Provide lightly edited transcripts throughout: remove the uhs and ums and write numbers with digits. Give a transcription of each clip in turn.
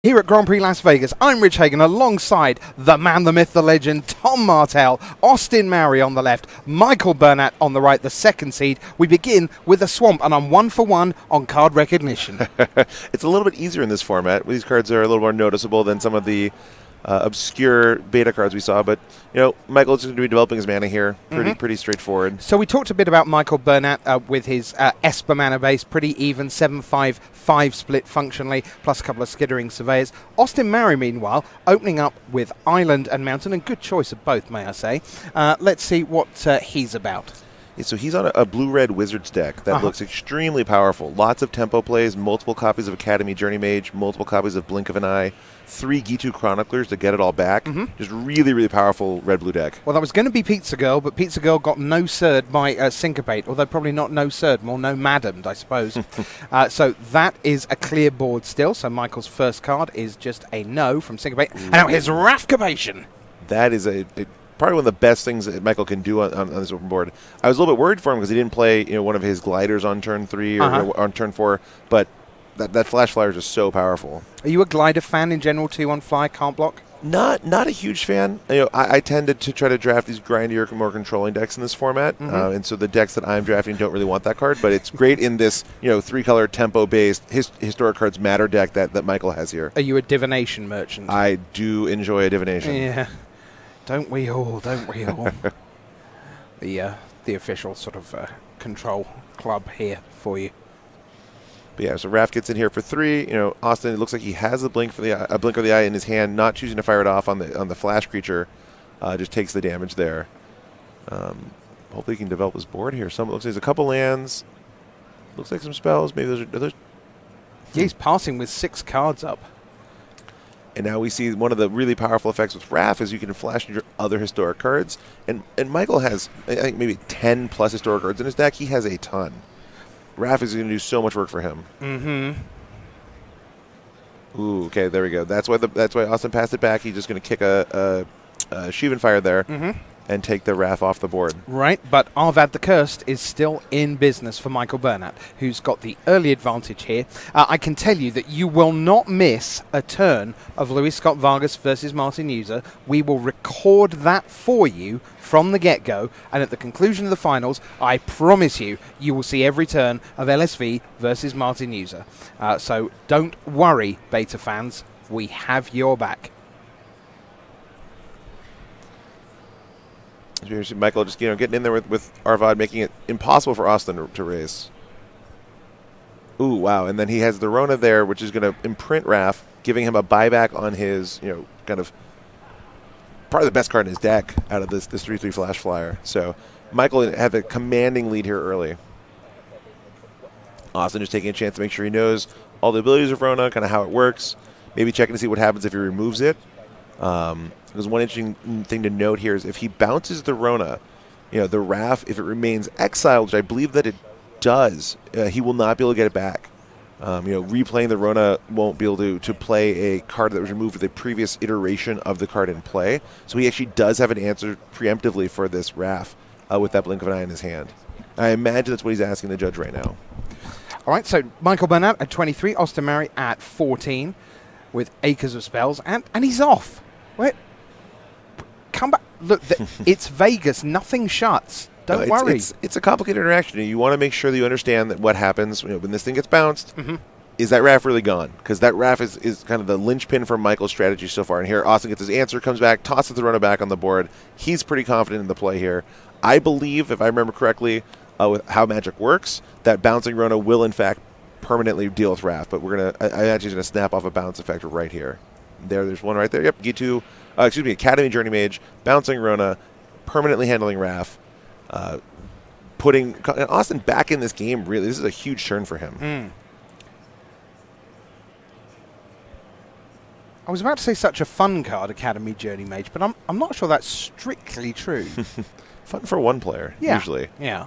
Here at Grand Prix Las Vegas, I'm Rich Hagan alongside the man, the myth, the legend, Tom Martell, Austin Mary on the left, Michael Burnett on the right, the second seed. We begin with a swamp, and I'm 1 for 1 on card recognition. It's a little bit easier in this format. These cards are a little more noticeable than some of the obscure beta cards we saw, but Michael's going to be developing his mana here. Pretty straightforward. So we talked a bit about Michael Burnett with his Esper mana base, pretty even 7-5-5 split functionally, plus a couple of skittering surveyors. Austin Mary, meanwhile, opening up with Island and Mountain, and good choice of both, may I say. Let's see what he's about. Yeah, so he's on a blue-red Wizards deck that looks extremely powerful. Lots of tempo plays, multiple copies of Academy Journey Mage, multiple copies of Blink of an Eye, 3 Gitu Chroniclers to get it all back. Just really, really powerful red-blue deck. Well, that was going to be Pizza Girl, but Pizza Girl got no-sirred by Syncopate, although probably not no-sirred, more no-madamed, I suppose. So that is a clear board still, so Michael's first card is just a no from Syncopate. And now here's Rafcabation. That is probably one of the best things that Michael can do on this open board. I was a little bit worried for him because he didn't play one of his gliders on turn 3 or on turn 4, but that flash flyer is just so powerful. Are you a glider fan in general, 2-1 fly, can't block? Not a huge fan. I tended to try to draft these grindier, more controlling decks in this format, and so the decks that I'm drafting don't really want that card. But it's great in this 3-color tempo-based historic cards matter deck that Michael has here. Are you a divination merchant? I do enjoy a divination. Yeah, don't we all? Don't we all? The official sort of control club here for you. But yeah, so Raph gets in here for 3. Austin, it looks like he has a blink of the eye in his hand, not choosing to fire it off on the flash creature. Just takes the damage there. Hopefully he can develop his board here. Looks like there's a couple lands. Looks like some spells. Maybe those are those. Yeah, he's passing with 6 cards up. And now we see one of the really powerful effects with Raph is you can flash into your other historic cards. And Michael has, I think, maybe 10 plus historic cards in his deck. He has a ton. Raph is going to do so much work for him. Ooh, okay, there we go. That's why Austin passed it back. He's just going to kick a Shivan Fire there and take the Raph off the board. Right, but Arvad the Cursed is still in business for Michael Burnett, who's got the early advantage here. I can tell you that you will not miss a turn of Luis Scott Vargas versus Martin User. We will record that for you from the get-go, and at the conclusion of the finals, I promise you, you will see every turn of LSV versus Martin User. So don't worry, beta fans, we have your back. Michael just getting in there with Arvad, making it impossible for Austin to race. Ooh, wow. And then he has the Rona there, which is going to imprint Raph, giving him a buyback on his, kind of probably the best card in his deck out of this 3/3 flash flyer. So Michael had a commanding lead here early. Austin just taking a chance to make sure he knows all the abilities of Rona, kind of how it works. Maybe checking to see what happens if he removes it. Because one interesting thing to note here is if he bounces the Rona, the Raph, if it remains exiled, which I believe that it does, he will not be able to get it back. Replaying the Rona won't be able to play a card that was removed with a previous iteration of the card in play. So he actually does have an answer preemptively for this Raph with that Blink of an Eye in his hand. I imagine that's what he's asking the judge right now. All right, so Michael Burnett at 23, Austin Mary at 14 with Acres of Spells, and he's off. Wait. Come back. Look, it's Vegas. Nothing shuts. Don't worry. It's a complicated interaction. You want to make sure that you understand that what happens when this thing gets bounced. Is that Raph really gone? Because that Raph is kind of the linchpin for Michael's strategy so far. And here, Austin gets his answer, comes back, tosses the runner back on the board. He's pretty confident in the play here. I believe, if I remember correctly, with how Magic works, that bouncing Rona will, in fact, permanently deal with Raph. But I imagine he's going to snap off a bounce effect right here. There's one right there. Yep, Gitu. Academy Journey Mage, bouncing Rona, permanently handling Raph, putting Austin back in this game. Really, this is a huge turn for him. I was about to say such a fun card, Academy Journey Mage, but I'm not sure that's strictly true. Fun for one player, usually. Yeah.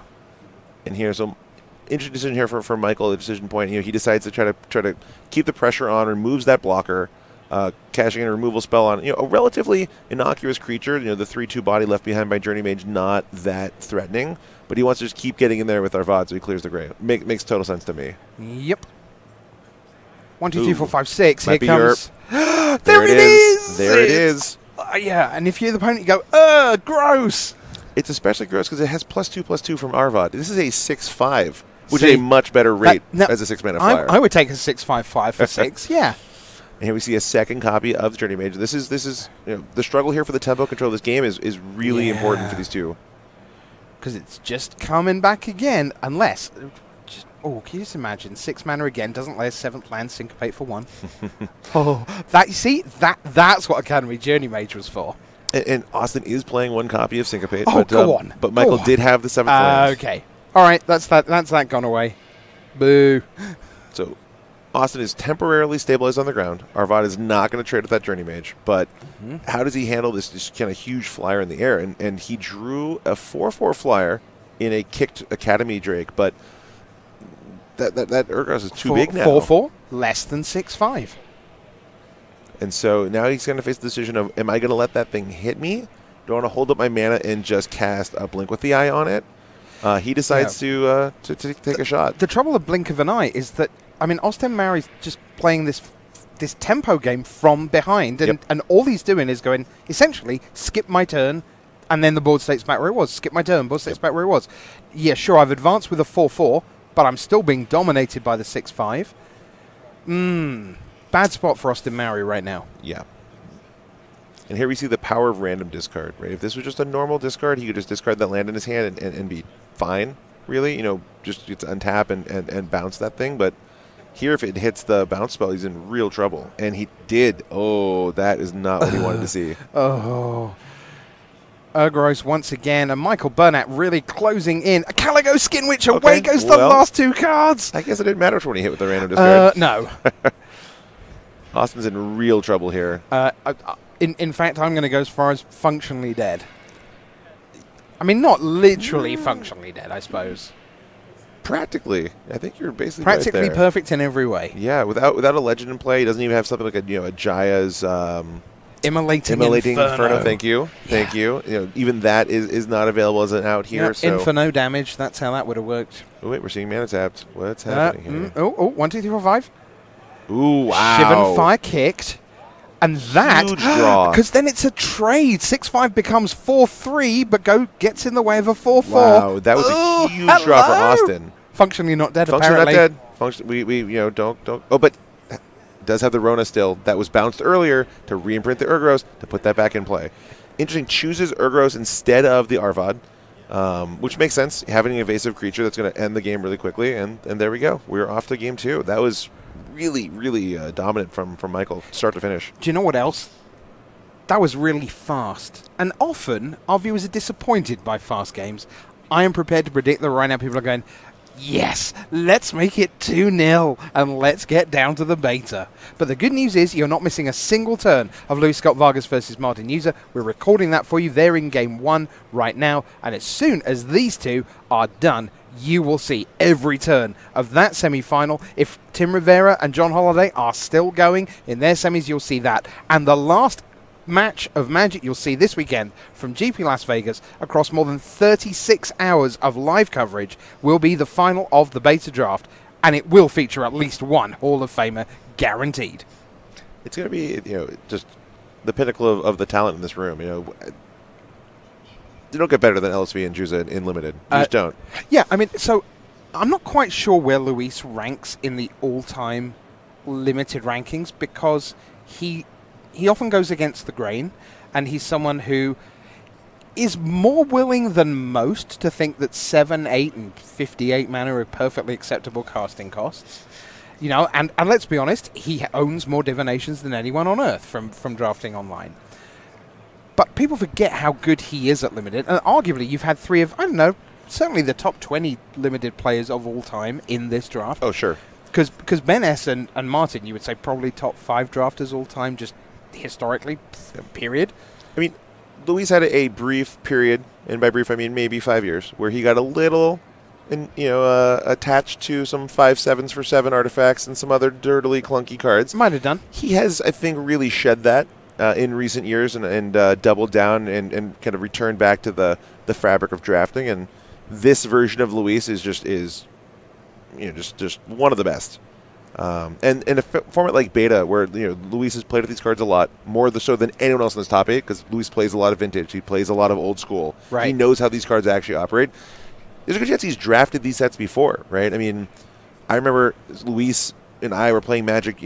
And here's some interesting decision here for Michael. The decision point. He decides to try to keep the pressure on, removes that blocker. Cashing in a removal spell on a relatively innocuous creature. The 3/2 body left behind by Journey Mage, not that threatening. But he wants to just keep getting in there with Arvad so he clears the grave. Makes total sense to me. Yep. 1, 2, 3, 4, 5, 6. Might Here comes. There it is. There it is. Yeah, and if you're the opponent, you go, gross. It's especially gross because it has +2/+2 from Arvad. This is a 6/5, which See, is a much better rate as a 6-mana flyer. I would take a 6/5/5 for 6. Yeah. And here we see a second copy of the Journey Mage. This is the struggle here for the tempo control of this game is really important for these two. Because it's just coming back again, unless. Can you just imagine 6 mana again doesn't lay a 7th land, syncopate for 1. That's what Academy Journey Mage was for. And Austin is playing 1 copy of Syncopate. Oh, go on. But Michael did have the 7th land. Okay. All right, that's that gone away. Boo. So Austin is temporarily stabilized on the ground. Arvad is not going to trade with that Journey Mage. But how does he handle this kind of huge flyer in the air? And he drew a 4/4 flyer in a kicked Academy Drake, but that Urgos is too big now. 4/4, less than 6/5. And so now he's going to face the decision of, am I going to let that thing hit me? Do I want to hold up my mana and just cast a Blink with the Eye on it? He decides to take a shot. The trouble with Blink of an Eye is that, I mean, Austin Mary's just playing this tempo game from behind, and all he's doing is going, essentially, skip my turn, and then the board stays back where it was. Skip my turn, board stays back where it was. Yeah, sure, I've advanced with a 4/4, but I'm still being dominated by the 6/5. Bad spot for Austin Mary right now. Yeah. And here we see the power of random discard, right? If this was just a normal discard, he could just discard that land in his hand and be fine, really. Just untap and bounce that thing. But here, if it hits the bounce spell, he's in real trouble. And he did. Oh, that is not what he wanted to see. Urgros once again, and Michael Burnett really closing in. A Calico Skin Witch, away goes the last 2 cards. I guess it didn't matter which one he hit with the random discard. No. Austin's in real trouble here. In fact, I'm going to go as far as functionally dead. I mean, not literally functionally dead, I suppose. Practically. I think you're basically practically right there. Perfect in every way. Yeah, without a legend in play, he doesn't even have something like a Jaya's Immolating Inferno. Thank you. Even that is not available as an out here. So. Inferno damage. That's how that would have worked. Oh wait, we're seeing mana tapped. What's happening here? 1, 2, 3, 4, 5. Ooh, wow. Shivan Fire kicked. And that, huge draw. Because then it's a trade. 6/5 becomes 4/3, but gets in the way of a 4/4. Wow, that was a huge draw for Austin. Functionally not dead, Functionally apparently. not dead. We don't. Oh, but does have the Rona still. That was bounced earlier to re-imprint the Urgros to put that back in play. Interesting, chooses Urgros instead of the Arvad, which makes sense. Having an evasive creature that's going to end the game really quickly, and there we go. We're off to game 2. That was really, really dominant from Michael, start to finish. Do you know what else? That was really fast. And often, our viewers are disappointed by fast games. I am prepared to predict that right now people are going, yes, let's make it 2-0 and let's get down to the beta. But the good news is you're not missing a single turn of Luis Scott Vargas versus Martin User. We're recording that for you. They're in game 1 right now. And as soon as these two are done, you will see every turn of that semi-final. If Tim Rivera and John Holiday are still going in their semis, you'll see that. And the last match of Magic you'll see this weekend from GP Las Vegas across more than 36 hours of live coverage will be the final of the beta draft, and it will feature at least one Hall of Famer guaranteed. It's going to be just the pinnacle of the talent in this room. You don't get better than LSV and Juza in Limited. You just don't. Yeah, I mean, so I'm not quite sure where Luis ranks in the all-time Limited rankings because he often goes against the grain, and he's someone who is more willing than most to think that 7, 8, and 58 mana are perfectly acceptable casting costs. And let's be honest, he owns more divinations than anyone on Earth from drafting online. But people forget how good he is at Limited. And arguably, you've had 3 of, I don't know, certainly the top 20 Limited players of all time in this draft. Oh, sure. Because Ben S. and Martin, you would say probably top 5 drafters all time, just historically, period. I mean, Luis had a brief period, and by brief I mean maybe 5 years, where he got a little, attached to some 5/7s for 7 artifacts and some other dirtily clunky cards. Might have done. He has, I think, really shed that in recent years and doubled down and kind of returned back to the fabric of drafting. And this version of Luis is just one of the best. And in a format like Beta, where Luis has played with these cards a lot, more so than anyone else in this top 8, because Luis plays a lot of Vintage, he plays a lot of Old School. Right. He knows how these cards actually operate. There's a good chance he's drafted these sets before, right? I mean, I remember Luis and I were playing Magic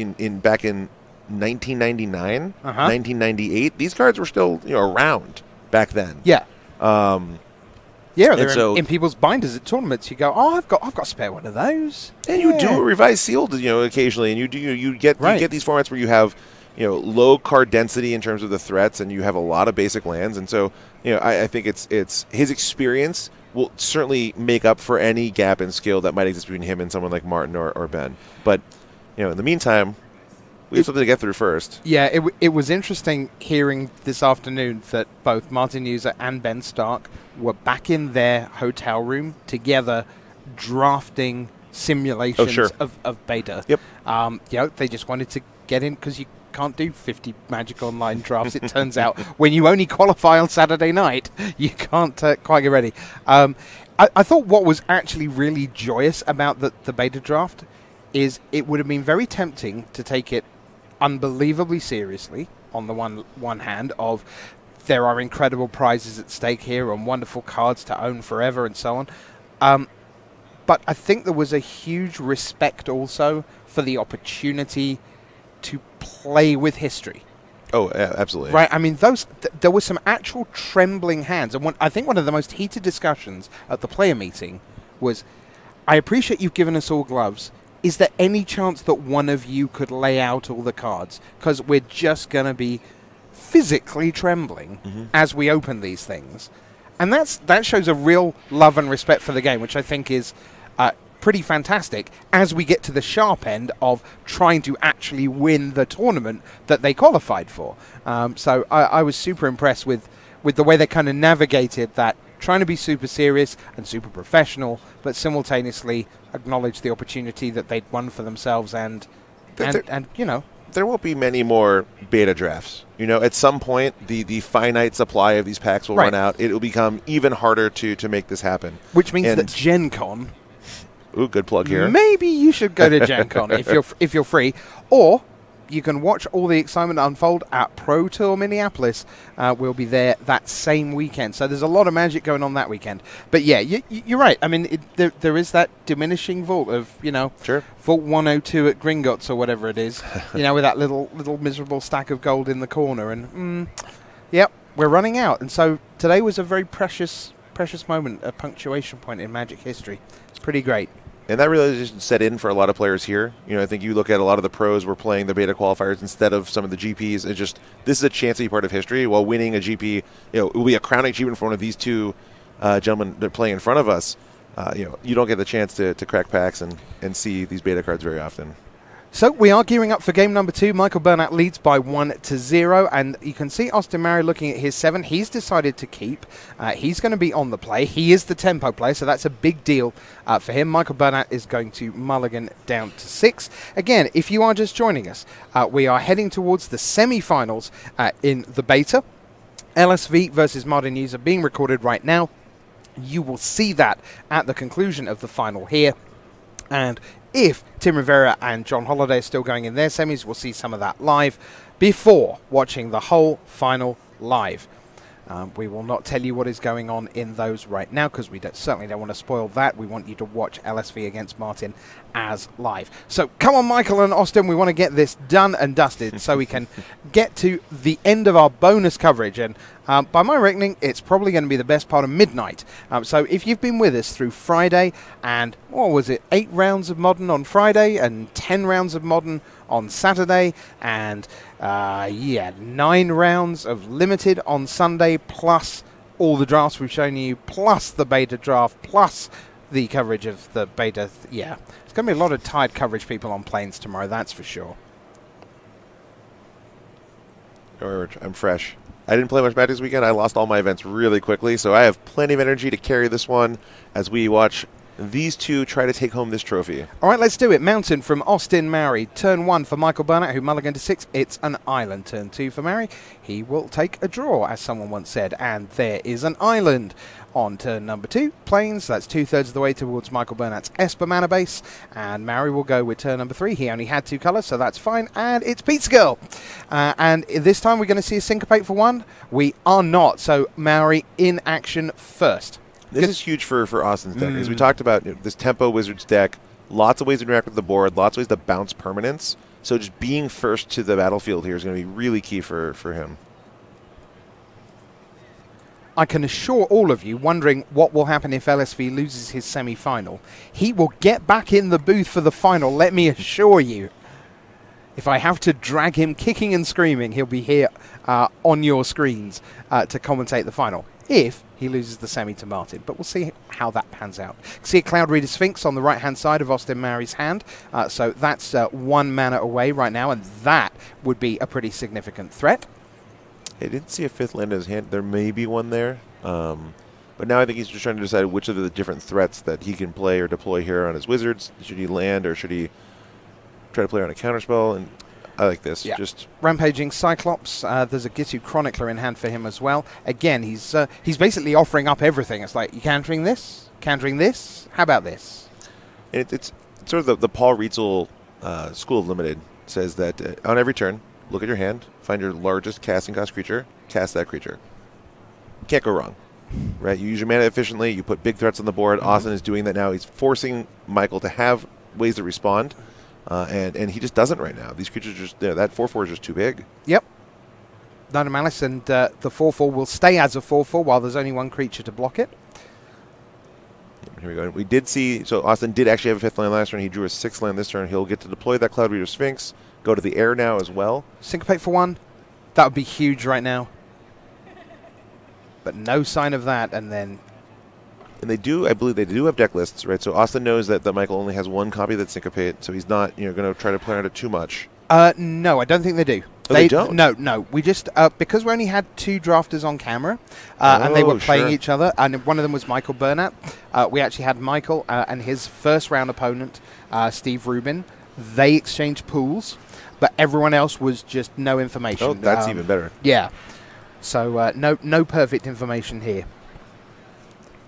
back in 1999, 1998. These cards were still around back then. Yeah. Yeah, they're so, in people's binders at tournaments. You go, oh, I've got a spare one of those. And you do a revised sealed, occasionally, and you get these formats where you have, low card density in terms of the threats, and you have a lot of basic lands, and so, I think it's his experience will certainly make up for any gap in skill that might exist between him and someone like Martin or Ben. But, in the meantime, we have something to get through first. Yeah, it was interesting hearing this afternoon that both Martin User and Ben Stark were back in their hotel room together drafting simulations of Beta. Yep. They just wanted to get in because you can't do 50 Magic Online drafts. It turns out when you only qualify on Saturday night, you can't quite get ready. I thought what was actually really joyous about the Beta draft is it would have been very tempting to take it unbelievably seriously on the one hand of there are incredible prizes at stake here and wonderful cards to own forever and so on. But I think there was a huge respect also for the opportunity to play with history. Oh, yeah, absolutely. Right, I mean, there were some actual trembling hands. And I think one of the most heated discussions at the player meeting was, I appreciate you've given us all gloves. Is there any chance that one of you could lay out all the cards? Because we're just going to be physically trembling as we open these things. And that shows a real love and respect for the game, which I think is pretty fantastic as we get to the sharp end of trying to actually win the tournament that they qualified for. So I was super impressed with the way they kind of navigated that, trying to be super serious and super professional, but simultaneously acknowledge the opportunity that they'd won for themselves and there won't be many more Beta drafts. At some point, the finite supply of these packs will run out. It will become even harder to make this happen. Which means that Gen Con... Ooh, good plug here. Maybe you should go to Gen Con if you're free. Or you can watch all the excitement unfold at Pro Tour Minneapolis. We'll be there that same weekend. So there's a lot of magic going on that weekend. But yeah, you're right. I mean, there is that diminishing vault of, Vault 102 at Gringotts or whatever it is, with that little miserable stack of gold in the corner. And, yep, we're running out. And so today was a very precious moment, a punctuation point in Magic history. It's pretty great. And that realization set in for a lot of players here. I think you look at a lot of the pros were playing the Beta qualifiers instead of some of the GPs. This is a chance to be part of history. While winning a GP, it will be a crowning achievement for one of these two gentlemen that play in front of us. You don't get the chance to crack packs and see these Beta cards very often. So we are gearing up for game number 2. Michael Bernat leads by 1-0, and you can see Austin Mary looking at his 7. He's decided to keep. He's going to be on the play. He is the tempo player, so that's a big deal for him. Michael Bernat is going to mulligan down to 6. Again, if you are just joining us, we are heading towards the semi-finals in the Beta. LSV versus Martin User being recorded right now. You will see that at the conclusion of the final here. And if Tim Rivera and John Holliday are still going in their semis, we'll see some of that live before watching the whole final live. We will not tell you what is going on in those right now because we certainly don't want to spoil that. We want you to watch LSV against Martin as live. So come on, Michael and Austin, we want to get this done and dusted so we can get to the end of our bonus coverage. And by my reckoning, it's probably going to be the best part of midnight. So if you've been with us through Friday and, what was it, 8 rounds of Modern on Friday and 10 rounds of Modern on Saturday and 9 rounds of Limited on Sunday, plus all the drafts we've shown you, plus the Beta draft, plus the coverage of the Beta. It's going to be a lot of tired coverage people on planes tomorrow, that's for sure. I'm fresh. I didn't play much Magic this weekend. I lost all my events really quickly, so I have plenty of energy to carry this one as we watch these two try to take home this trophy. All right, let's do it. Mountain from Austin Mary. Turn 1 for Michael Burnett, who mulliganed to 6. It's an island. Turn 2 for Mary. He will take a draw, as someone once said. And there is an island. On turn number 2, plains. That's 2/3 of the way towards Michael Burnett's Esper mana base. And Mary will go with turn number 3. He only had 2 colours, so that's fine. And it's Pizza Girl. And this time we're going to see a syncopate for 1. We are not. So Mary in action first. This is huge for Austin's deck. As we talked about, this Tempo Wizards deck, lots of ways to interact with the board, lots of ways to bounce permanents. So just being first to the battlefield here is going to be really key for him. I can assure all of you, wondering what will happen if LSV loses his semi-final. He will get back in the booth for the final, let me assure you. If I have to drag him kicking and screaming, he'll be here on your screens to commentate the final, if he loses the semi to Martin. But we'll see how that pans out. See a Cloud Reader Sphinx on the right-hand side of Austin Mary's hand. So that's 1 mana away right now, and that would be a pretty significant threat. I didn't see a 5th land in his hand. There may be one there. But now I think he's just trying to decide which of the different threats that he can play or deploy here on his Wizards. Should he land or should he try to play on a counterspell? And I like this. Yeah. Just Rampaging Cyclops. There's a Gitu Chronicler in hand for him as well. Again, he's basically offering up everything. It's like, you countering this? Countering this? How about this? It's sort of the Paul Rietzel School of Limited says that on every turn, look at your hand, find your largest casting cost creature, cast that creature. Can't go wrong, right? You use your mana efficiently. You put big threats on the board. Austin is doing that now. He's forcing Michael to have ways to respond, and he just doesn't right now. These creatures just that 4/4 is just too big. Yep. Knight of Malice, and the 4/4 will stay as a 4/4 while there's only 1 creature to block it. Here we go. We did see, so Austin did actually have a 5th land last turn. He drew a 6th land this turn. He'll get to deploy that Cloud Reader Sphinx, go to the air now as well. Syncopate for 1. That would be huge right now. But no sign of that, and then... And they do, I believe they do have deck lists, right? So Austin knows that Michael only has 1 copy that's Syncopate, so he's not, going to try to play around it too much. No, I don't think they do. Oh, they don't? No. We just, because we only had 2 drafters on camera, and they were playing each other, and one of them was Michael Burnett. We actually had Michael and his first round opponent, Steve Rubin. They exchanged pools, but everyone else was just no information. Oh, that's even better. Yeah. So no perfect information here.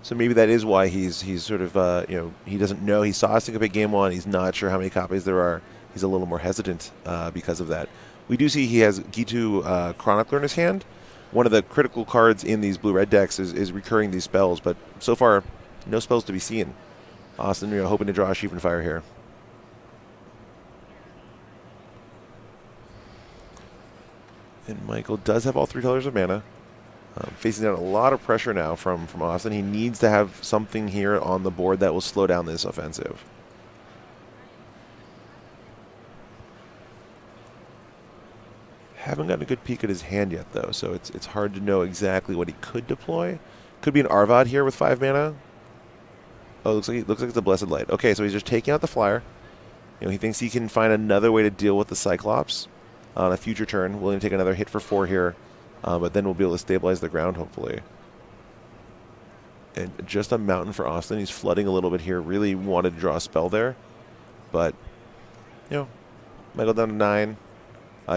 So maybe that is why he's sort of he doesn't know. He saw Syncopate game 1. He's not sure how many copies there are. He's a little more hesitant because of that. We do see he has Gitu Chronicler in his hand. One of the critical cards in these blue-red decks is recurring these spells, but so far no spells to be seen. Austin, hoping to draw a Sheevan Fire here. And Michael does have all 3 colors of mana. Facing down a lot of pressure now from Austin. He needs to have something here on the board that will slow down this offensive. Haven't gotten a good peek at his hand yet, though, so it's hard to know exactly what he could deploy. Could be an Arvad here with 5 mana. Oh, looks like it's a Blessed Light. Okay, so he's just taking out the flyer. He thinks he can find another way to deal with the Cyclops on a future turn. Willing to take another hit for 4 here, but then we'll be able to stabilize the ground, hopefully. And just a mountain for Austin. He's flooding a little bit here. Really wanted to draw a spell there, but Michael down to 9.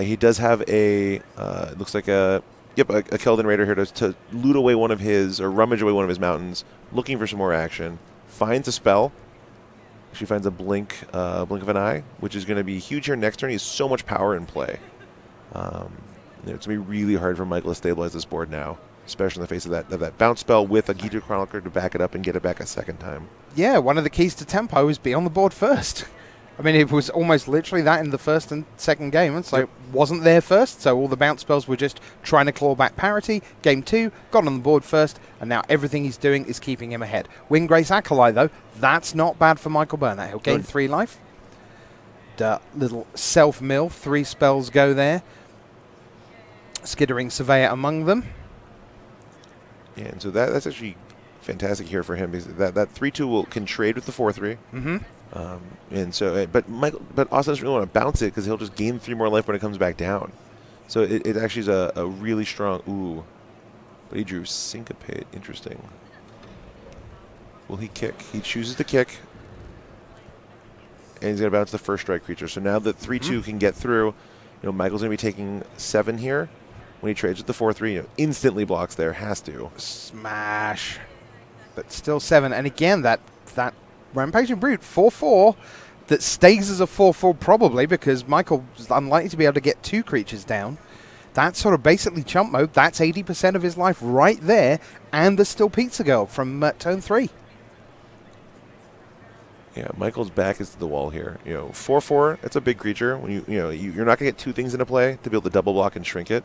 He does have a it looks like a Keldon Raider here to loot away one of his, or rummage away one of his mountains, looking for some more action. Finds a spell. She finds a blink of an eye, which is going to be huge here next turn. He has so much power in play. It's going to be really hard for Michael to stabilize this board now, especially in the face of that bounce spell with a Gitu Chronicler to back it up and get it back a second time. Yeah, one of the keys to tempo is be on the board first. I mean, it was almost literally that in the first and second game. It's like, wasn't there first, so all the bounce spells were just trying to claw back parity. Game 2, got on the board first, and now everything he's doing is keeping him ahead. Windgrace Acolyte, though, that's not bad for Michael Burnett. He'll gain 3 life. Little self-mill, 3 spells go there. Skittering Surveyor among them. Yeah, and so that's actually fantastic here for him, because that 3/2 can trade with the 4/3. Mm-hmm. And so, but Austin doesn't really want to bounce it because he'll just gain 3 more life when it comes back down. So it actually is a really strong. Ooh, but he drew Syncopate. Interesting. Will he kick? He chooses to kick. And he's going to bounce the first strike creature. So now that 3-2 can get through, Michael's going to be taking 7 here. When he trades with the 4-3, instantly blocks there. Has to. Smash. But still 7. And again, that Rampaging Brute, 4-4, that stays as a 4-4 probably because Michael's unlikely to be able to get 2 creatures down. That's sort of basically chump mode. That's 80% of his life right there. And there's still Pizza Girl from turn 3. Yeah, Michael's back is to the wall here. 4-4, that's a big creature. When you're not going to get 2 things into play to be able to double block and shrink it.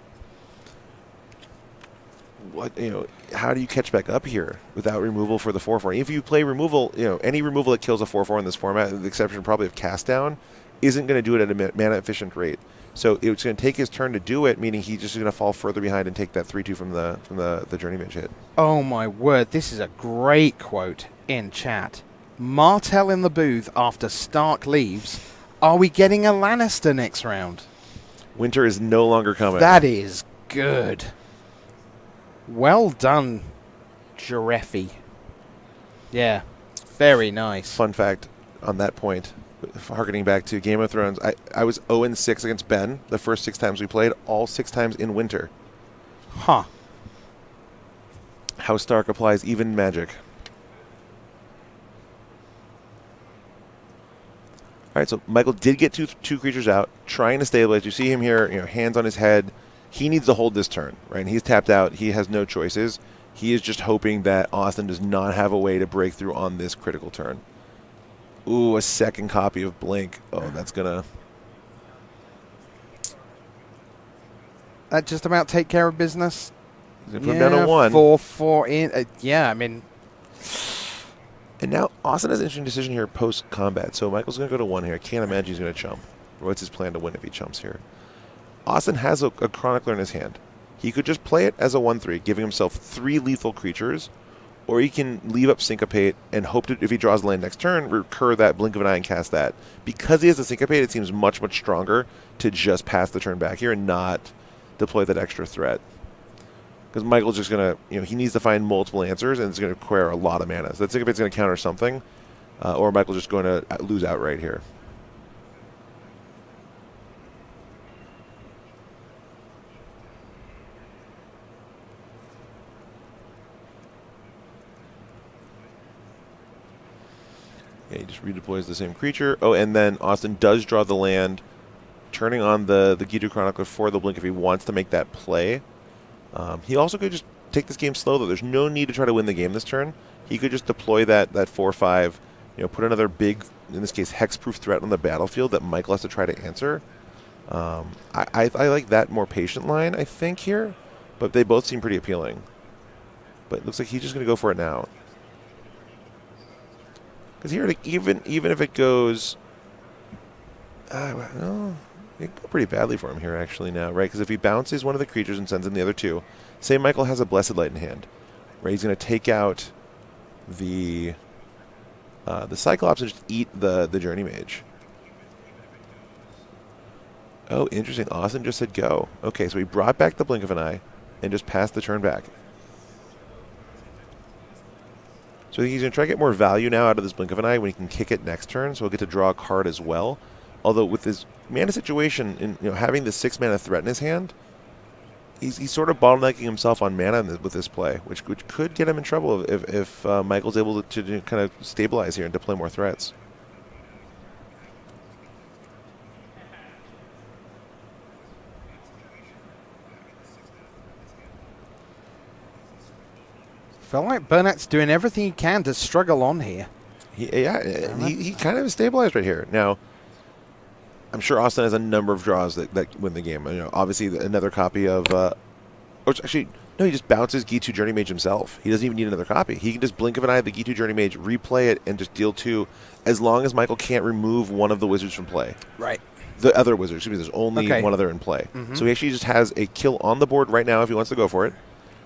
How do you catch back up here without removal for the 4-4? If you play removal, any removal that kills a 4-4 in this format, with the exception probably of Cast Down, isn't going to do it at a mana efficient rate. So it's going to take his turn to do it, meaning he's just going to fall further behind and take that 3-2 from the Journey Mage hit. Oh my word, this is a great quote in chat. Martell in the booth after Stark leaves. Are we getting a Lannister next round? Winter is no longer coming. That is good. Well done, Gireffi. Yeah, very nice. Fun fact on that point, harkening back to Game of Thrones, I was 0-6 against Ben the first 6 times we played, all 6 times in winter. Huh. How Stark applies even magic. All right, so Michael did get two creatures out, trying to stabilize. You see him here, hands on his head. He needs to hold this turn, right? And he's tapped out. He has no choices. He is just hoping that Austin does not have a way to break through on this critical turn. Ooh, a second copy of Blink. Oh, that's going to... That just about take care of business? He's going to put him down to 1. 4-4 in. Yeah, I mean... And now Austin has an interesting decision here post-combat. So Michael's going to go to 1 here. I can't imagine he's going to chump. What's his plan to win if he chumps here? Austin has a Chronicler in his hand. He could just play it as a 1-3, giving himself 3 lethal creatures, or he can leave up Syncopate and hope to, if he draws land next turn, recur that Blink of an Eye and cast that. Because he has a Syncopate, it seems much, much stronger to just pass the turn back here and not deploy that extra threat. Because Michael's just going to, he needs to find multiple answers, and it's going to require a lot of mana. So that Syncopate's going to counter something, or Michael's just going to lose outright here. Yeah, he just redeploys the same creature. Oh, and then Austin does draw the land, turning on the Gitu Chronicler for the Blink if he wants to make that play. He also could just take this game slow, though. There's no need to try to win the game this turn. He could just deploy that 4-5, put another big, in this case, hexproof threat on the battlefield that Michael has to try to answer. I like that more patient line, I think, here. But they both seem pretty appealing. But it looks like he's just going to go for it now. Because here, even if it goes... well, it could go pretty badly for him here, actually, now, right? Because if he bounces one of the creatures and sends in the other 2, say Michael has a Blessed Light in hand, right? He's going to take out the Cyclops and just eat the Journey Mage. Oh, interesting. Austin just said go. Okay, so he brought back the Blink of an Eye and just passed the turn back. So he's going to try to get more value now out of this Blink of an Eye when he can kick it next turn, so he'll get to draw a card as well. Although with his mana situation, and having the 6 mana threat in his hand, he's sort of bottlenecking himself on mana with this play, which could get him in trouble if Michael's able to kind of stabilize here and deploy more threats. Felt like Burnett's doing everything he can to struggle on here. He kind of is stabilized right here. Now, I'm sure Austin has a number of draws that win the game. Obviously, another copy of... actually, no, he just bounces Gitu Journey Mage himself. He doesn't even need another copy. He can just Blink of an Eye the Gitu Journey Mage, replay it, and just deal 2, as long as Michael can't remove one of the wizards from play. Right. The other wizard. Excuse me, there's only one other in play. So he actually just has a kill on the board right now if he wants to go for it.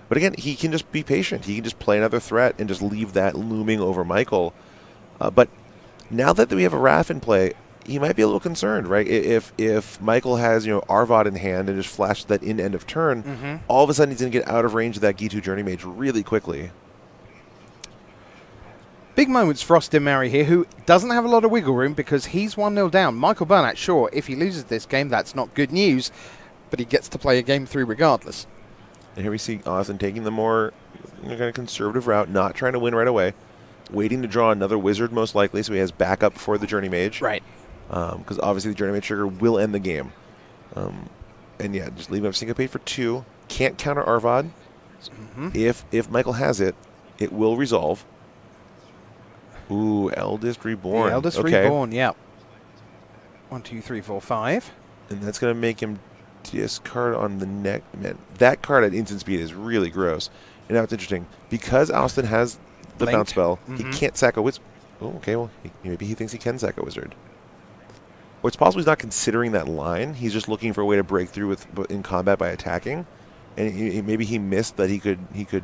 But again, he can just be patient. He can just play another threat and just leave that looming over Michael. But now that we have a Wrath in play, he might be a little concerned, right? If Michael has Arvad in hand and just flashes that in end of turn, all of a sudden he's going to get out of range of that Gitu Journey Mage really quickly. Big moments for Austin Mary here, who doesn't have a lot of wiggle room because he's 1-0 down. Michael Burnett, sure, if he loses this game, that's not good news, but he gets to play a game 3 regardless. And here we see Austin taking the more kind of conservative route, not trying to win right away, waiting to draw another wizard most likely, so he has backup for the Journey Mage. Right. Because obviously the Journey Mage trigger will end the game. And yeah, just leave him Syncopate for 2. Can't counter Arvad. If Michael has it, it will resolve. Ooh, Eldest Reborn. The Eldest Reborn, yeah. 1, 2, 3, 4, 5. And that's going to make him discard on the neck. Man, that card at instant speed is really gross. And now it's interesting. Because Austin has the bounce spell, he can't sack a wizard. Oh, okay, well, maybe he thinks he can sack a wizard. Or it's possible he's not considering that line. He's just looking for a way to break through in combat by attacking. And maybe he missed that he could because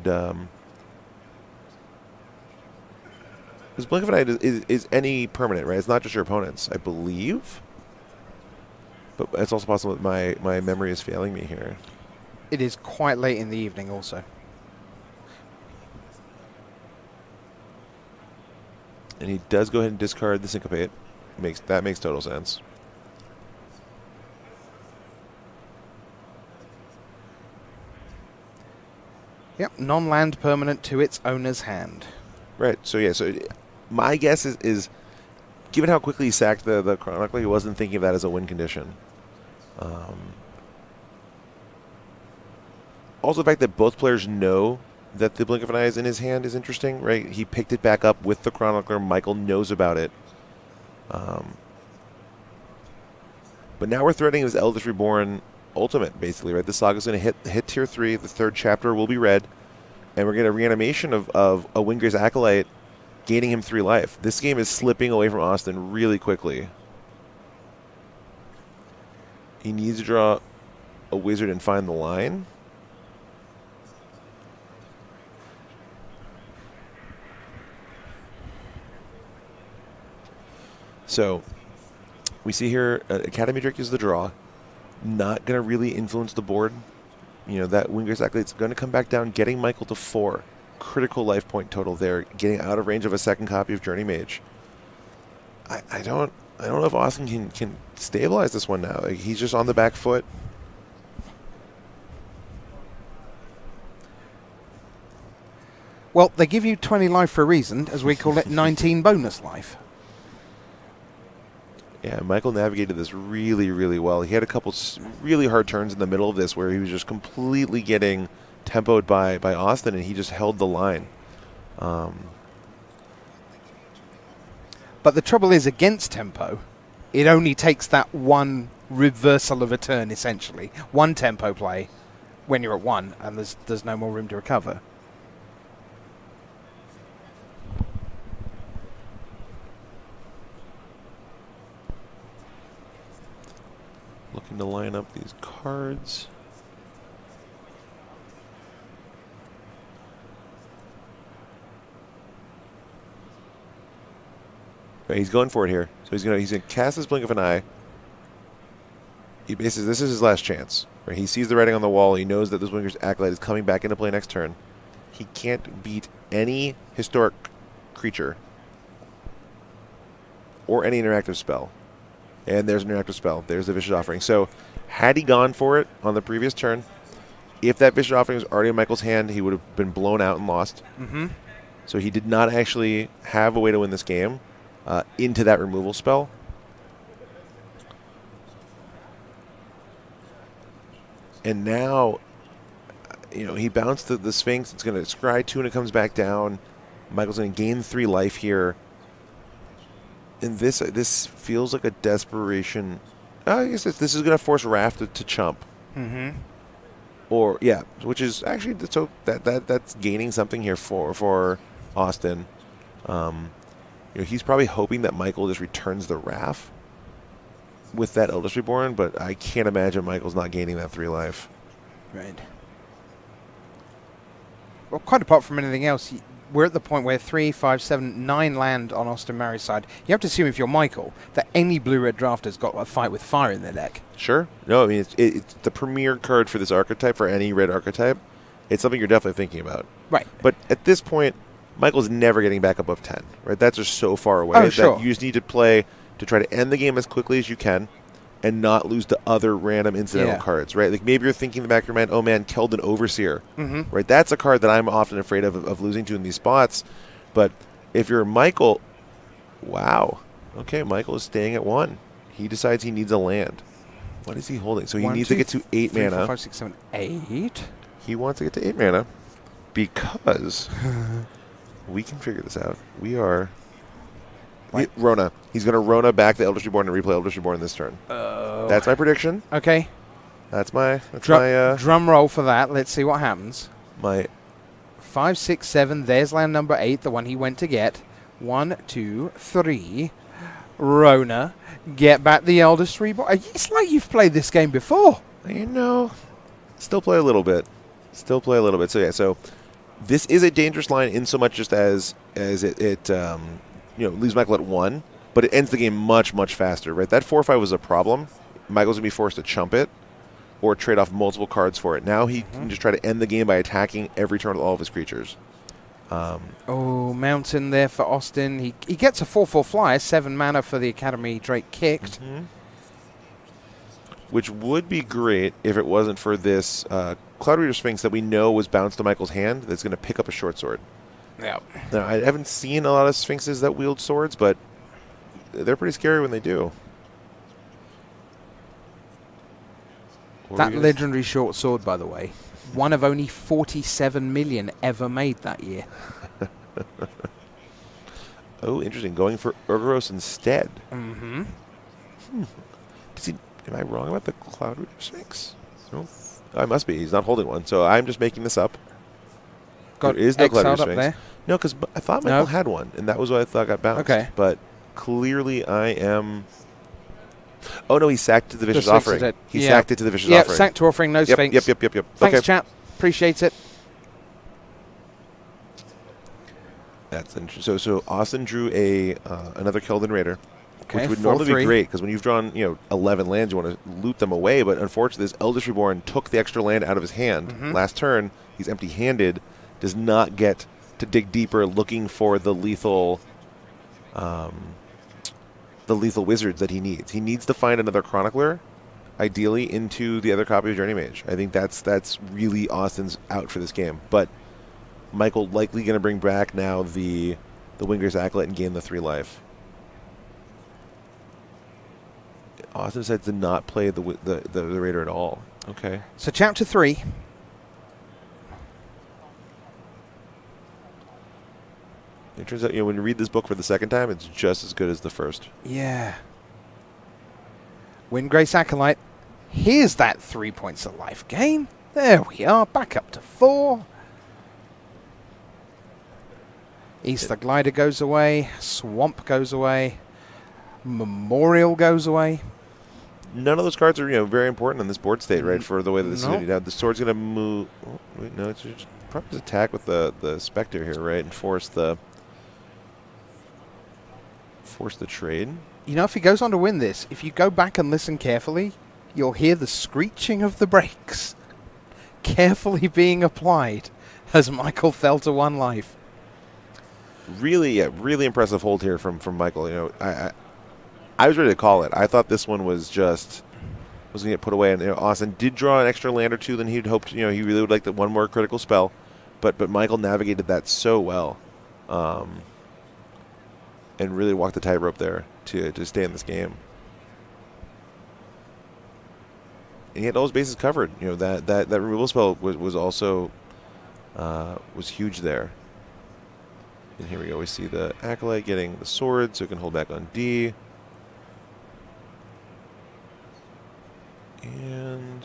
Blink of an Eye is any permanent, right? It's not just your opponents, I believe. But it's also possible that my memory is failing me here. It is quite late in the evening also. And he does go ahead and discard the Syncopate. That makes total sense. Yep, non-land permanent to its owner's hand. Right, so yeah, my guess is given how quickly he sacked the Chronicler, he wasn't thinking of that as a win condition. Also, the fact that both players know that the Blink of an Eye is in his hand is interesting, right? He picked it back up with the Chronicler. Michael knows about it. But now we're threatening his Eldest Reborn ultimate, basically, right? The Saga's going to hit Tier 3. The 3rd chapter will be red. And we're getting a reanimation of a Windgrace Acolyte, gaining him 3 life. This game is slipping away from Austin really quickly. He needs to draw a wizard and find the line. So we see here Academy Drake is the draw. Not going to really influence the board. You know, that Windgrace Acolyte's going to come back down, getting Michael to 4. Critical life point total there, getting out of range of a 2nd copy of Journey Mage. I don't know if Austin can stabilize this one now. Like, he's just on the back foot. Well, they give you 20 life for a reason, as we call it 19 bonus life. Yeah, Michael navigated this really, really well. He had a couple really hard turns in the middle of this where he was just completely getting tempoed by Austin, and he just held the line. But the trouble is, against tempo, it only takes that one reversal of a turn, essentially. One tempo play when you're at 1, and there's no more room to recover. Looking to line up these cards. Okay, he's going for it here. So he's gonna cast his Blink of an Eye. He basically, this is his last chance. Right? He sees the writing on the wall. He knows that this Windgrace Acolyte is coming back into play next turn. He can't beat any historic creature or any interactive spell. And there's an interactive spell. There's the Vicious Offering. So had he gone for it on the previous turn, if that Vicious Offering was already in Michael's hand, he would have been blown out and lost. So he did not actually have a way to win this game into that removal spell. And now, you know, he bounced the Sphinx. It's going to scry 2 and it comes back down. Michael's going to gain 3 life here. And this feels like a desperation. I guess this is going to force Raph to chump. Or yeah, which is actually so that's gaining something here for Austin. You know, he's probably hoping that Michael just returns the Raph with that Eldest Reborn, but I can't imagine Michael's not gaining that 3 life. Right. Well, quite apart from anything else, we're at the point where 3, 5, 7, 9 land on Austin Mary's side. You have to assume, if you're Michael, that any blue-red drafter's got a fight with fire in their deck. Sure. No, I mean, it's the premier card for this archetype, for any red archetype. It's something you're definitely thinking about. Right. But at this point, Michael's never getting back above 10, right? That's just so far away that sure. you just need to play to try to end the game as quickly as you can and not lose to other random incidental cards, right? Like maybe you're thinking in the back of your mind, oh man, Keldon Overseer, right? That's a card that I'm often afraid of losing to in these spots. But if you're Michael, wow. Okay, Michael is staying at 1. He decides he needs a land. What is he holding? So he needs to get to 8 mana. 4, 5, 6, 7, 8. He wants to get to 8 mana because we can figure this out. We are... Rona. He's going to Rona back the Eldritch Reborn and replay Eldritch Reborn this turn. That's my prediction. Okay. That's my drum roll for that. Let's see what happens. My 5, 6, 7. There's land number 8, the one he went to get. 1, 2, 3. Rona. Get back the Eldritch Reborn. It's like you've played this game before. You know, still play a little bit. Still play a little bit. So yeah, so this is a dangerous line in so much just as it leaves Michael at 1, but it ends the game much, much faster, right? That 4-5 was a problem. Michael's going to be forced to chump it or trade off multiple cards for it. Now he can just try to end the game by attacking every turn with all of his creatures. Mountain there for Austin. He gets a 4/4 flyer, 7 mana for the Academy Drake kicked. Which would be great if it wasn't for this Cloud Reader Sphinx that we know was bounced to Michael's hand that's going to pick up a short sword. Yeah. Now, I haven't seen a lot of Sphinxes that wield swords, but they're pretty scary when they do. That legendary short sword, by the way, one of only 47 million ever made that year. Oh, interesting. Going for Urgoros instead. Mm-hmm. Am I wrong about the Cloud Reader Sphinx? No. I must be. He's not holding one, so I'm just making this up. Got there is no Cloud Reader up Sphinx. there? No, because I thought Michael had one, and that was what I thought got bounced. Okay. But clearly I am... Oh, no, he sacked to the Vicious Offering. He sacked it to the Vicious Offering. Yeah, sacked to Offering, no Sphinx. Yep. Thanks, okay. chat. Appreciate it. That's interesting. So Austin drew another Keldon Raider, okay, which would normally be great, because when you've drawn 11 lands, you want to loot them away, but unfortunately this Eldritch Reborn took the extra land out of his hand. Last turn, he's empty-handed, does not get to dig deeper looking for the lethal wizards that he needs. He needs to find another Chronicler, ideally into the other copy of Journey Mage. I think that's really Austin's out for this game. But Michael likely going to bring back now the Winger's Acolyte and gain the 3 life. Austin decides to not play the Raider at all. Okay. So chapter 3. It turns out, when you read this book for the second time, it's just as good as the first. Yeah. Windgrace Acolyte. Here's that 3 points of life gain. There we are, back up to 4. Easter Glider goes away. Swamp goes away. Memorial goes away. None of those cards are very important in this board state, right? For the way that this is going to be. The sword's going to move. Oh, wait, no, it's just probably just attack with the Spectre here, right, and force the trade. If he goes on to win this, if you go back and listen carefully, you'll hear the screeching of the brakes carefully being applied as Michael fell to 1 life. Really impressive hold here from Michael. I was ready to call it. I thought this one was going to get put away, and Austin did draw an extra land or 2 than he'd hoped. He really would like that one more critical spell, but Michael navigated that so well, and really walked the tightrope there to stay in this game. And he had all his bases covered. That removal spell was also was huge there. And here we go. We see the Acolyte getting the sword, so it can hold back on D. And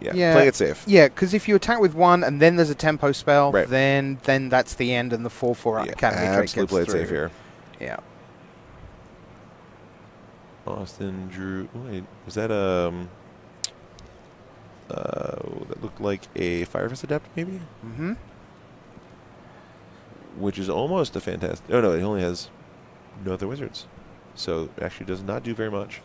play it safe. Yeah, because if you attack with 1 and then there's a tempo spell, right, then that's the end, and the 4/4 Academy Drake gets absolutely play it through. safe here. Yeah. Austin drew. Wait, was that that looked like a Firefist Adept, maybe? Mm-hmm. Which is almost a fantastic. Oh no, it only has no other wizards, so it actually does not do very much.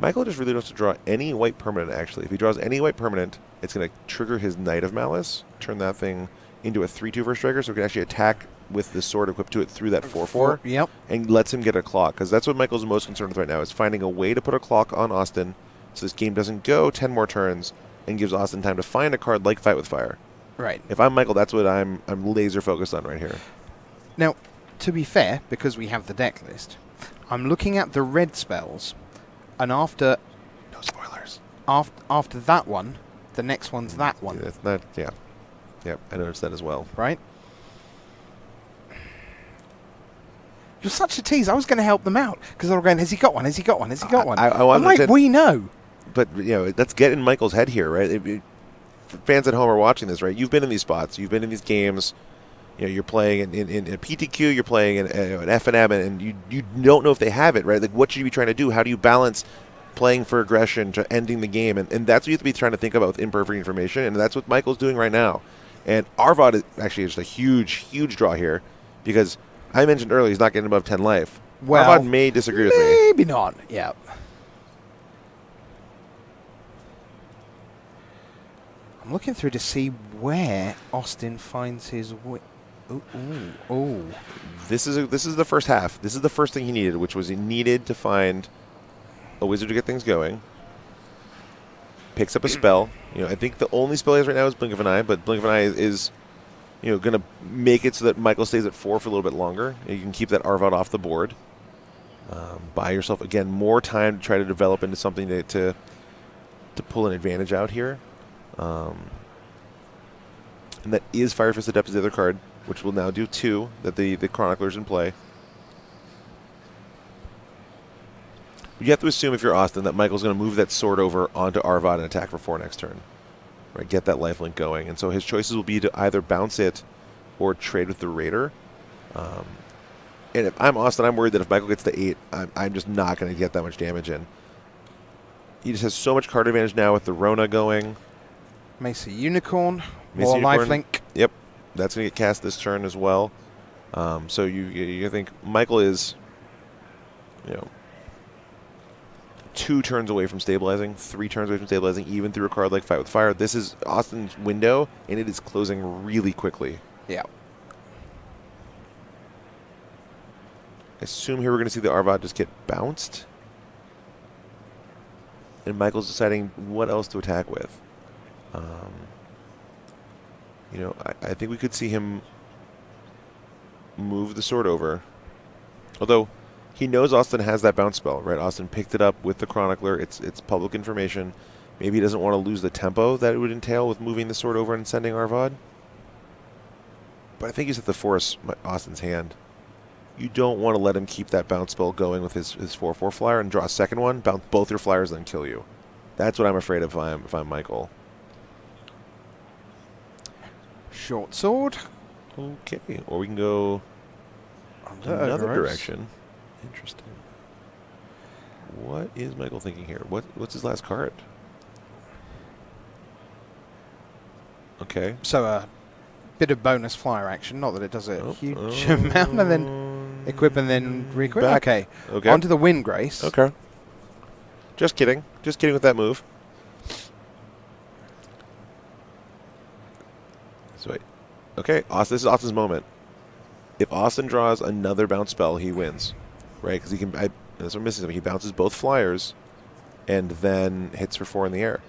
Michael just really wants to draw any white permanent, actually. If he draws any white permanent, it's going to trigger his Knight of Malice, turn that thing into a 3/2 for striker, so it can actually attack with the sword equipped to it through that 4/4. Yep. And lets him get a clock, because that's what Michael's most concerned with right now, is finding a way to put a clock on Austin so this game doesn't go 10 more turns and gives Austin time to find a card like Fight with Fire. Right. If I'm Michael, that's what I'm laser focused on right here. Now, to be fair, because we have the deck list, I'm looking at the red spells, and after No spoilers. after that one, the next one's that one. That's not, yeah. Yep, I noticed that as well. Right? You're such a tease. I was going to help them out because they were going, has he got one? Has he got one? Has he got one? I'm like, we know. But, you know, let's get in Michael's head here, right? Fans at home are watching this, right? You've been in these spots. You've been in these games. You know, you're playing in a PTQ, you're playing in an F&M, and you don't know if they have it, right? Like, what should you be trying to do? How do you balance playing for aggression to ending the game? And that's what you have to be trying to think about with imperfect information, and that's what Michael's doing right now. And Arvad is actually just a huge, huge draw here because I mentioned earlier he's not getting above 10 life. Well, Arvad may disagree with me. Maybe not. Yeah. I'm looking through to see where Austin finds his way. Ooh. This is the first half. This is the first thing he needed, which was he needed to find a wizard to get things going. Picks up a spell. You know, I think the only spell he has right now is Blink of an Eye, but Blink of an Eye is you know, going to make it so that Michael stays at 4 for a little bit longer. You can keep that Arvad off the board. Buy yourself, again, more time to try to develop into something to pull an advantage out here. And that is Fire Fist Adept as the other card, which will now do 2 that the Chronicler's in play. You have to assume, if you're Austin, that Michael's going to move that sword over onto Arvad and attack for 4 next turn. Right, get that lifelink going. And so his choices will be to either bounce it or trade with the Raider. And if I'm Austin, I'm worried that if Michael gets to 8, I'm just not going to get that much damage in. He just has so much card advantage now with the Rona going. Mesa Unicorn, Mesa more lifelink. Yep, that's going to get cast this turn as well. So you think Michael is, you know, 2 turns away from stabilizing, 3 turns away from stabilizing, even through a card like Fight with Fire. This is Austin's window, and it is closing really quickly. Yeah. I assume here we're going to see the Arvad just get bounced. And Michael's deciding what else to attack with. You know, I think we could see him move the sword over. Although, he knows Austin has that bounce spell, right? Austin picked it up with the Chronicler. It's public information. Maybe he doesn't want to lose the tempo that it would entail with moving the sword over and sending Arvad. But I think he's at the force Austin's hand. You don't want to let him keep that bounce spell going with his 4/4 flyer and draw a second one, bounce both your flyers, then kill you. That's what I'm afraid of if I'm Michael. Short sword. Okay, or we can go another direction. Interesting. What is Michael thinking here? What's his last card? Okay. So a bit of bonus flyer action. Not that it does a huge amount, and then equip and then re-equip. Okay. Onto the Wind Grace. Okay. Just kidding. Just kidding with that move. So wait. Okay. Austin, this is Austin's moment. If Austin draws another bounce spell, he wins. Right? Because he can. That's what I'm missing. He bounces both flyers and then hits for 4 in the air.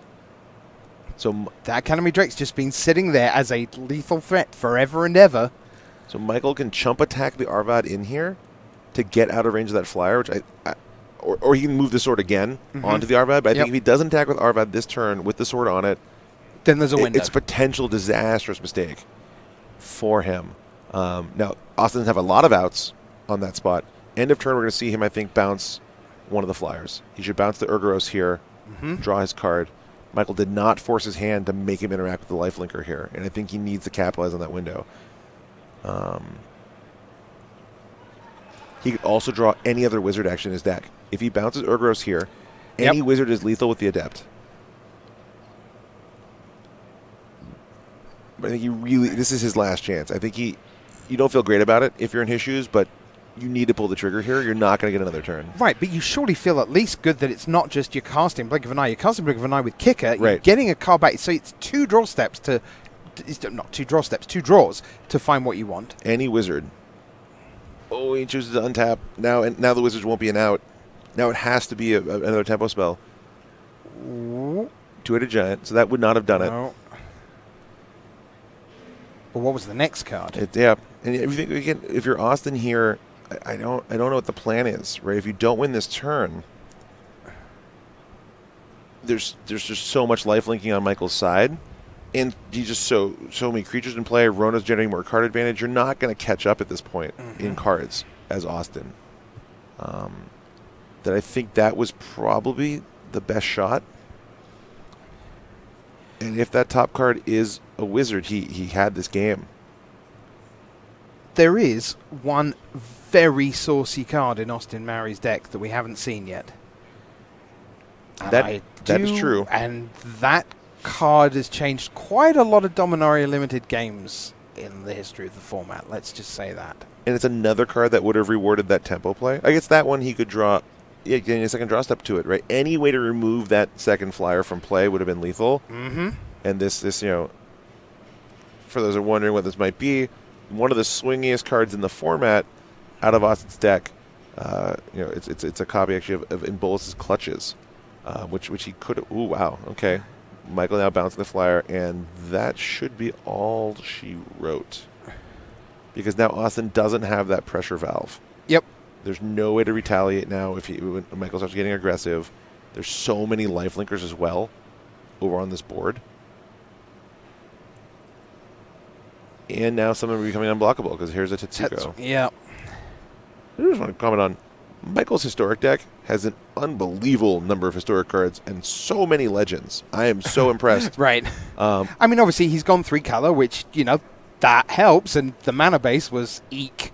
So the Academy Drake's just been sitting there as a lethal threat forever and ever. So Michael can chump attack the Arvad in here to get out of range of that flyer, which or he can move the sword again onto the Arvad. But I think if he doesn't attack with Arvad this turn with the sword on it, then there's a window. It's a potential disastrous mistake for him. Now, Austin doesn't have a lot of outs on that spot. End of turn, we're going to see him, I think, bounce one of the flyers. He should bounce the Urgaros here, draw his card. Michael did not force his hand to make him interact with the lifelinker here, and I think he needs to capitalize on that window. He could also draw any other wizard action in his deck. If he bounces Urgaros here, any wizard is lethal with the Adept. But I think this is his last chance. I think you don't feel great about it if you're in his shoes, but you need to pull the trigger here. You're not going to get another turn. Right, but you surely feel at least good that it's not just you're casting Blink of an Eye. You're casting Blink of an Eye with Kicker. Right. You're getting a card back. So it's 2 draw steps to... It's not 2 draw steps, 2 draws to find what you want. Any wizard. Oh, he chooses to untap. Now the wizards won't be an out. Now it has to be another tempo spell. Ooh. 2-headed giant, so that would not have done it. Well, what was the next card? Yeah, and if you're Austin here, I don't know what the plan is, right? If you don't win this turn, there's just so much life linking on Michael's side, and you just so many creatures in play. Rona's generating more card advantage. You're not going to catch up at this point in cards as Austin. That I think that was probably the best shot. And if that top card is a wizard, he had this game. There is one very saucy card in Austin Mary's deck that we haven't seen yet. That is true. And that card has changed quite a lot of Dominaria Limited games in the history of the format. Let's just say that. And it's another card that would have rewarded that tempo play. I guess that one he could draw... Yeah, getting a second draw step to it, right? Any way to remove that second flyer from play would have been lethal. Mm-hmm. And this, for those who are wondering what this might be, one of the swingiest cards in the format out of Austin's deck. It's a copy actually of In Bolus's Clutches, which he could. Ooh, wow. Okay, Michael now bouncing the flyer, and that should be all she wrote, because now Austin doesn't have that pressure valve. Yep. There's no way to retaliate now when Michael starts getting aggressive. There's so many life linkers as well over on this board. And now some of them are becoming unblockable because here's a Tetsuko. Yeah. I just want to comment on Michael's historic deck has an unbelievable number of historic cards and so many legends. I am so impressed. Right. I mean, obviously, he's gone 3-color, which, that helps. And the mana base was Eek.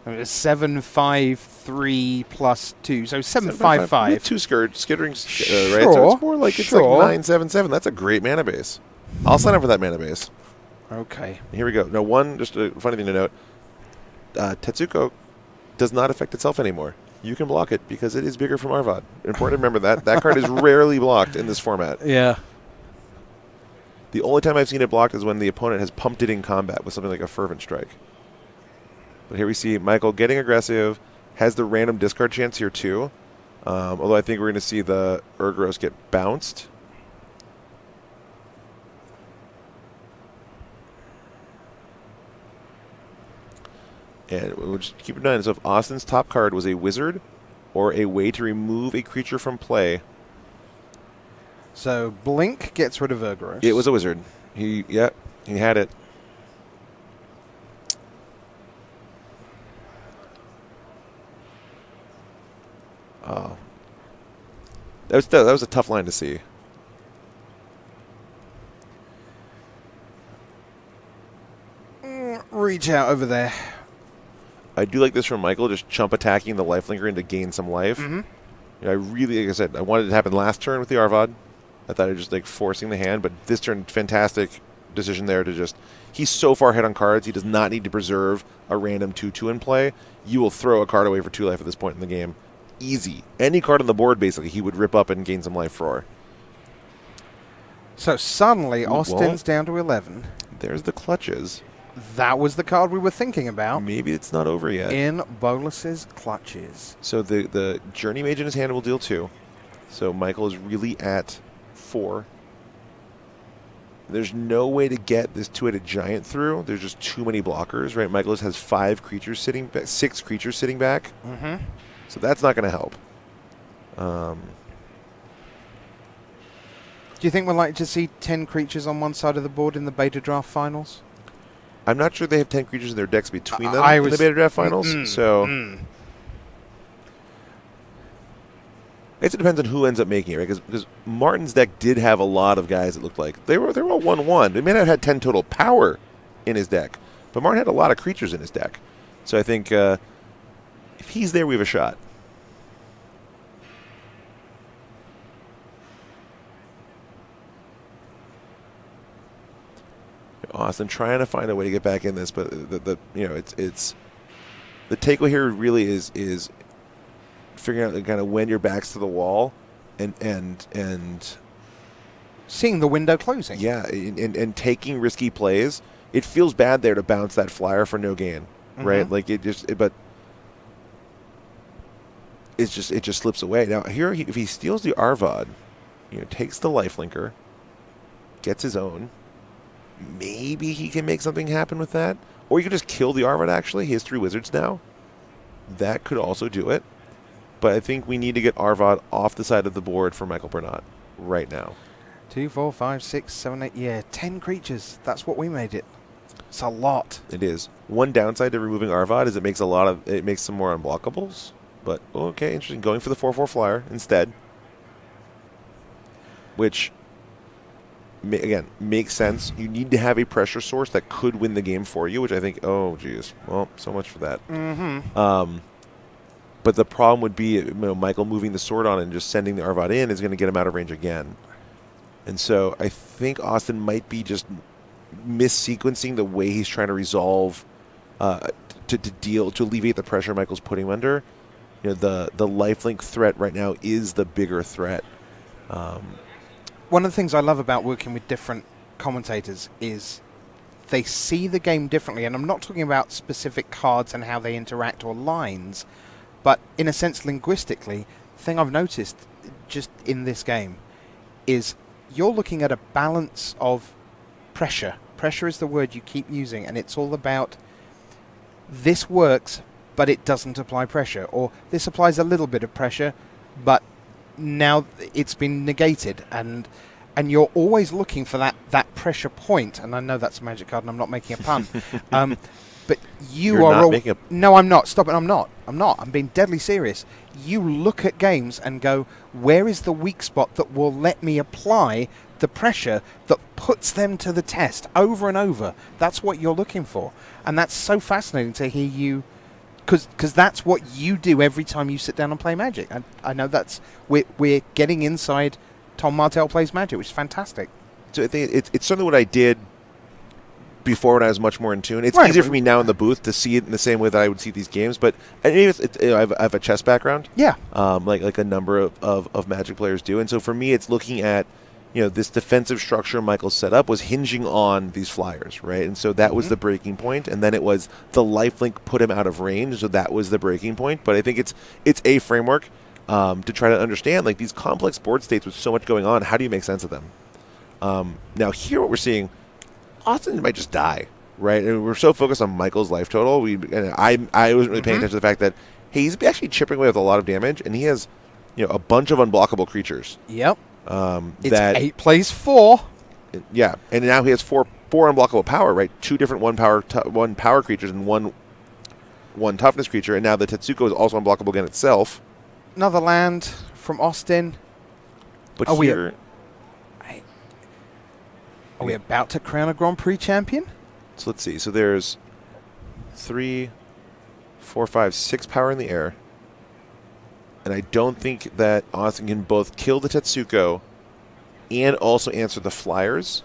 It was 7/5/3 plus 2, so 7/5/5. With 2 skitterings, sure, right? So it's more like it's like 9/7/7. That's a great mana base. I'll sign up for that mana base. Okay. Here we go. Now, just a funny thing to note: Tetsuko does not affect itself anymore. You can block it because it is bigger from Arvad. Important to remember that that card is rarely blocked in this format. Yeah. The only time I've seen it blocked is when the opponent has pumped it in combat with something like a Fervent Strike. But here we see Michael getting aggressive, has the random discard chance here too. Although I think we're going to see the Urgros get bounced. And we'll just keep in mind, so if Austin's top card was a wizard or a way to remove a creature from play. So Blink gets rid of Urgros. It was a wizard. He had it. Oh, that was a tough line to see. Reach out over there. I do like this from Michael, just chump attacking the lifelinker in to gain some life. Mm-hmm. I really, like I said, I wanted it to happen last turn with the Arvad. I thought it was just forcing the hand, but this turn, fantastic decision there to just... He's so far ahead on cards, he does not need to preserve a random 2/2 in play. You will throw a card away for 2 life at this point in the game. Easy. Any card on the board, basically, he would rip up and gain some life for. So suddenly, Austin's down to 11. There's the Clutches. That was the card we were thinking about. Maybe it's not over yet. In Bolus's Clutches. So the Journey Mage in his hand will deal 2. So Michael is really at 4. There's no way to get this 2-headed giant through. There's just too many blockers, right? Michael has 6 creatures sitting back. Mm-hmm. So that's not going to help. Do you think we're likely to see 10 creatures on one side of the board in the beta draft finals? I'm not sure they have 10 creatures in their decks between them in the beta draft finals. I guess it depends on who ends up making it, right? Because Martin's deck did have a lot of guys that looked like they were all 1/1. They may not have had 10 total power in his deck, but Martin had a lot of creatures in his deck. So I think if he's there, we have a shot. Austin trying to find a way to get back in this, but it's the takeaway here really is figuring out kind of when your back's to the wall, and seeing the window closing. Yeah, and taking risky plays. It feels bad there to bounce that flyer for no gain, right? Like it just slips away. Now here, if he steals the Arvad, takes the lifelinker, gets his own. Maybe he can make something happen with that. Or you could just kill the Arvad, actually. He has 3 wizards now. That could also do it. But I think we need to get Arvad off the side of the board for Michael Bernat right now. 2, 4, 5, 6, 7, 8. Yeah, 10 creatures. That's what we made it. It's a lot. It is. One downside to removing Arvad is it makes some more unblockables. But, okay, interesting. Going for the 4/4 flyer instead. Which... again, makes sense. You need to have a pressure source that could win the game for you, which I think, oh, geez. Well, so much for that. But the problem would be, Michael moving the sword on and just sending the Arvad in is going to get him out of range again. And so I think Austin might be just mis-sequencing the way he's trying to resolve, to alleviate the pressure Michael's putting him under. The lifelink threat right now is the bigger threat. One of the things I love about working with different commentators is they see the game differently, and I'm not talking about specific cards and how they interact or lines, but in a sense linguistically, the thing I've noticed just in this game is you're looking at a balance of pressure. Pressure is the word you keep using, and it's all about this works, but it doesn't apply pressure, or this applies a little bit of pressure, but now it's been negated, and you're always looking for that pressure point. And I know that's a magic card, and I'm not making a pun. But no, I'm not. Stop it. I'm not. I'm being deadly serious. You look at games and go, where is the weak spot that will let me apply the pressure that puts them to the test over and over? That's what you're looking for, and that's so fascinating to hear you. Because that's what you do every time you sit down and play Magic. I know we're getting inside Tom Martell plays Magic, which is fantastic. So I think it's certainly what I did before when I was much more in tune. It's right. easier for me now in the booth to see it in the same way that I would see these games. But I have a chess background. Yeah. Like a number of Magic players do. And so for me, it's looking at this defensive structure Michael set up was hinging on these flyers, right? And so that was the breaking point, and then it was the lifelink put him out of range, so that was the breaking point. But I think it's a framework to try to understand, like, these complex board states with so much going on, how do you make sense of them? Now here what we're seeing, Austin might just die, right? And we're so focused on Michael's life total. I wasn't really paying attention to the fact that, hey, he's actually chipping away with a lot of damage, and he has a bunch of unblockable creatures. Yep. It's that 8 plays 4. Yeah, and now he has four unblockable power, right? 2 different one power creatures and one toughness creature, and now the Tetsuko is also unblockable again itself. Another land from Austin. But Are here, we about to crown a Grand Prix champion? So let's see. So there's 3, 4, 5, 6 power in the air. And I don't think that Austin can both kill the Tetsuko and also answer the flyers.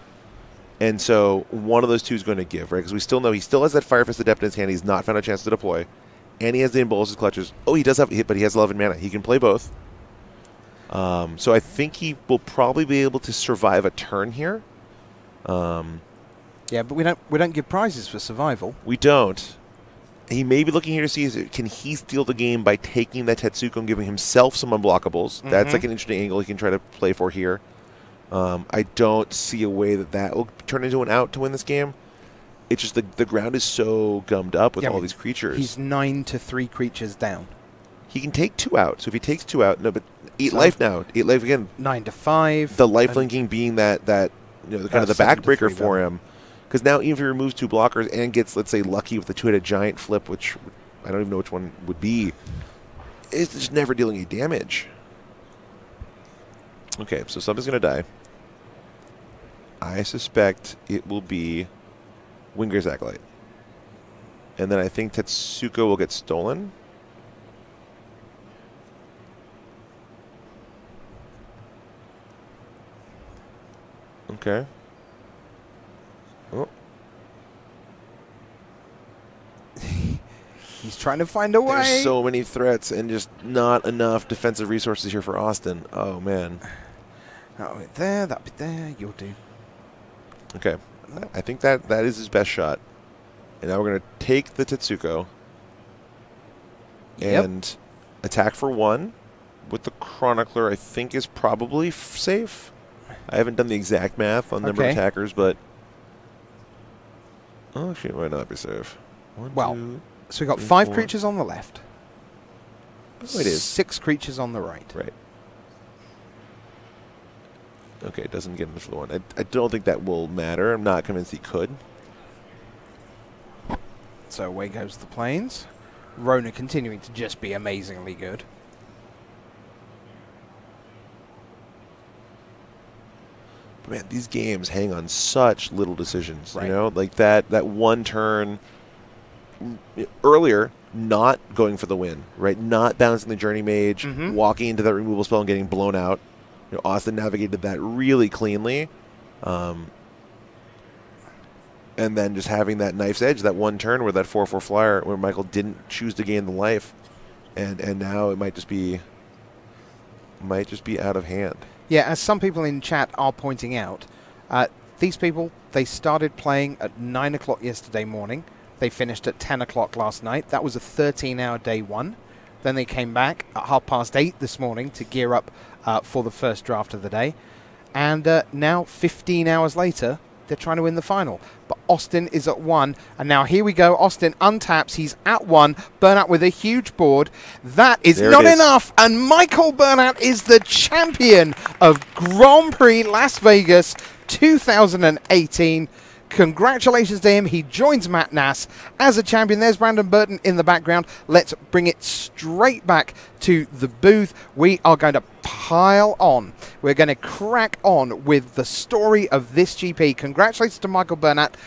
And so one of those two is going to give, right? Because we still know he still has that Fire Fist Adept in his hand. He's not found a chance to deploy. And he has the Embolus's Clutches. Oh, he does have a hit, but he has 11 mana. He can play both. So I think he will probably be able to survive a turn here. Yeah, but we don't give prizes for survival. We don't. He may be looking here to see, can he steal the game by taking that Tetsuko and giving himself some unblockables? That's like an interesting angle he can try to play for here. I don't see a way that will turn into an out to win this game. It's just the ground is so gummed up with all these creatures. He's 9 to 3 creatures down. He can take 2 out. So if he takes 2 out, no, but 8 life now. 8 life again. 9 to 5. The life linking being that kind of the backbreaker for him. Because now even if he removes 2 blockers and gets, let's say, lucky with the 2-headed giant flip, which I don't even know which one would be, it's just never dealing any damage. Okay, so something's going to die. I suspect it will be Winger's Acolyte. And then I think Tetsuko will get stolen. Okay. Oh. trying to find a way. There's so many threats and just not enough defensive resources here for Austin. Oh, man. That bit there, that bit there. You'll do. Okay. I think that is his best shot. And now we're going to take the Tetsuko and attack for 1 with the Chronicler. I think is probably safe. I haven't done the exact math on number of attackers, but actually, it might not be safe. 1, well, 2, so we've got 3, 5 4. creatures on the left. Oh, it is 6 creatures on the right. Right. Okay, it doesn't get into for the 1. I don't think that will matter. I'm not convinced he could. So away goes the planes. Rona continuing to just be amazingly good. Man, these games hang on such little decisions. Right. You know, like that 1 turn earlier, not going for the win, right? Not bouncing the Journey Mage, walking into that removal spell and getting blown out. You know, Austin navigated that really cleanly. And then just having that knife's edge, that 1 turn where that 4/4 flyer, where Michael didn't choose to gain the life, and now it might just be out of hand. Yeah, as some people in chat are pointing out, these people, they started playing at 9 o'clock yesterday morning. They finished at 10 o'clock last night. That was a 13-hour day 1. Then they came back at 8:30 this morning to gear up for the first draft of the day. And now, 15 hours later, they're trying to win the final. But Austin is at 1. And now here we go. Austin untaps. He's at 1. Burnout with a huge board. That is not enough. And Michael Burnout is the champion of Grand Prix Las Vegas 2018. Congratulations to him. He joins Matt Nass as a champion. There's Brandon Burton in the background. Let's bring it straight back to the booth. We are going to pile on. We're going to crack on with the story of this GP. Congratulations to Michael Burnett.